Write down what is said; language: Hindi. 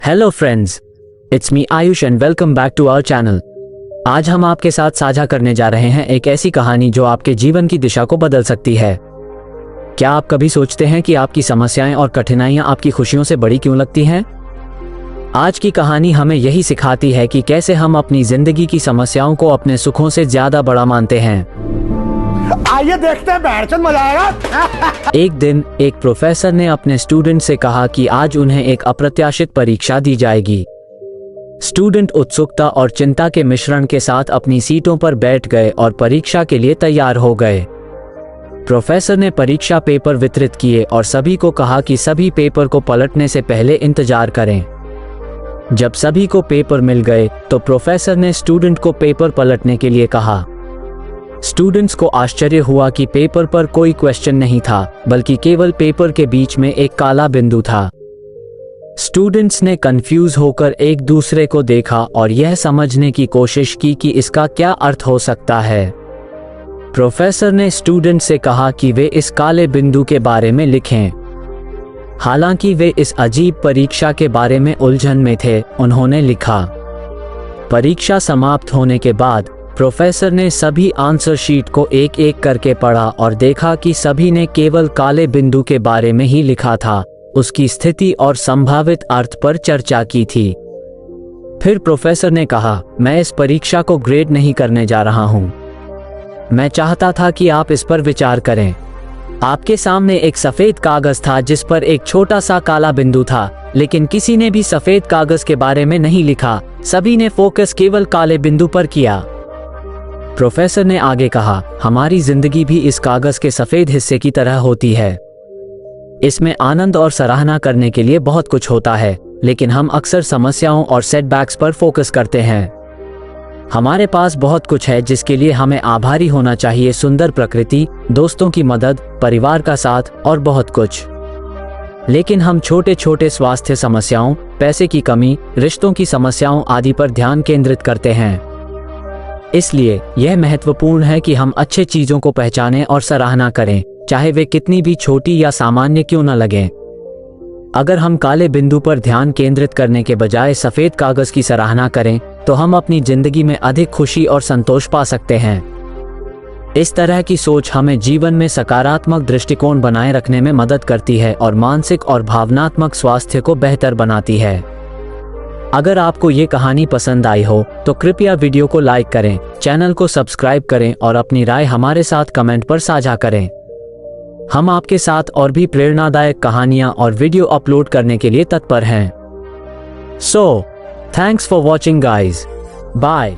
Hello friends, it's me Ayush and welcome back to our channel. आज हम आपके साथ साझा करने जा रहे हैं एक ऐसी कहानी जो आपके जीवन की दिशा को बदल सकती है। क्या आप कभी सोचते हैं कि आपकी समस्याएं और कठिनाइयां आपकी खुशियों से बड़ी क्यों लगती हैं? आज की कहानी हमें यही सिखाती है कि कैसे हम अपनी जिंदगी की समस्याओं को अपने सुखों से ज्यादा बड़ा मानते हैं। आइए देखते हैं, बैठ मजा आएगा। एक दिन एक प्रोफेसर ने अपने स्टूडेंट से कहा कि आज उन्हें एक अप्रत्याशित परीक्षा दी जाएगी। स्टूडेंट उत्सुकता और चिंता के मिश्रण के साथ अपनी सीटों पर बैठ गए और परीक्षा के लिए तैयार हो गए। प्रोफेसर ने परीक्षा पेपर वितरित किए और सभी को कहा कि सभी पेपर को पलटने से पहले इंतजार करें। जब सभी को पेपर मिल गए तो प्रोफेसर ने स्टूडेंट को पेपर पलटने के लिए कहा। स्टूडेंट्स को आश्चर्य हुआ कि पेपर पर कोई क्वेश्चन नहीं था, बल्कि केवल पेपर के बीच में एक काला बिंदु था। स्टूडेंट्स ने कंफ्यूज होकर एक दूसरे को देखा और यह समझने की कोशिश की कि इसका क्या अर्थ हो सकता है। प्रोफेसर ने स्टूडेंट से कहा कि वे इस काले बिंदु के बारे में लिखें। हालांकि वे इस अजीब परीक्षा के बारे में उलझन में थे, उन्होंने लिखा। परीक्षा समाप्त होने के बाद प्रोफेसर ने सभी आंसर शीट को एक एक करके पढ़ा और देखा कि सभी ने केवल काले बिंदु के बारे में ही लिखा था, उसकी स्थिति और संभावित अर्थ पर चर्चा की थी। फिर प्रोफेसर ने कहा, मैं इस परीक्षा को ग्रेड नहीं करने जा रहा हूं। मैं चाहता था कि आप इस पर विचार करें। आपके सामने एक सफेद कागज था जिस पर एक छोटा सा काला बिंदु था, लेकिन किसी ने भी सफेद कागज के बारे में नहीं लिखा। सभी ने फोकस केवल काले बिंदु पर किया। प्रोफेसर ने आगे कहा, हमारी जिंदगी भी इस कागज के सफेद हिस्से की तरह होती है। इसमें आनंद और सराहना करने के लिए बहुत कुछ होता है, लेकिन हम अक्सर समस्याओं और सेटबैक्स पर फोकस करते हैं। हमारे पास बहुत कुछ है जिसके लिए हमें आभारी होना चाहिए, सुंदर प्रकृति, दोस्तों की मदद, परिवार का साथ और बहुत कुछ। लेकिन हम छोटे छोटे स्वास्थ्य समस्याओं, पैसे की कमी, रिश्तों की समस्याओं आदि पर ध्यान केंद्रित करते हैं। इसलिए यह महत्वपूर्ण है कि हम अच्छे चीजों को पहचानें और सराहना करें, चाहे वे कितनी भी छोटी या सामान्य क्यों न लगें। अगर हम काले बिंदु पर ध्यान केंद्रित करने के बजाय सफेद कागज की सराहना करें, तो हम अपनी जिंदगी में अधिक खुशी और संतोष पा सकते हैं। इस तरह की सोच हमें जीवन में सकारात्मक दृष्टिकोण बनाए रखने में मदद करती है और मानसिक और भावनात्मक स्वास्थ्य को बेहतर बनाती है। अगर आपको ये कहानी पसंद आई हो तो कृपया वीडियो को लाइक करें, चैनल को सब्सक्राइब करें और अपनी राय हमारे साथ कमेंट पर साझा करें। हम आपके साथ और भी प्रेरणादायक कहानियां और वीडियो अपलोड करने के लिए तत्पर हैं। So, thanks for watching guys. Bye.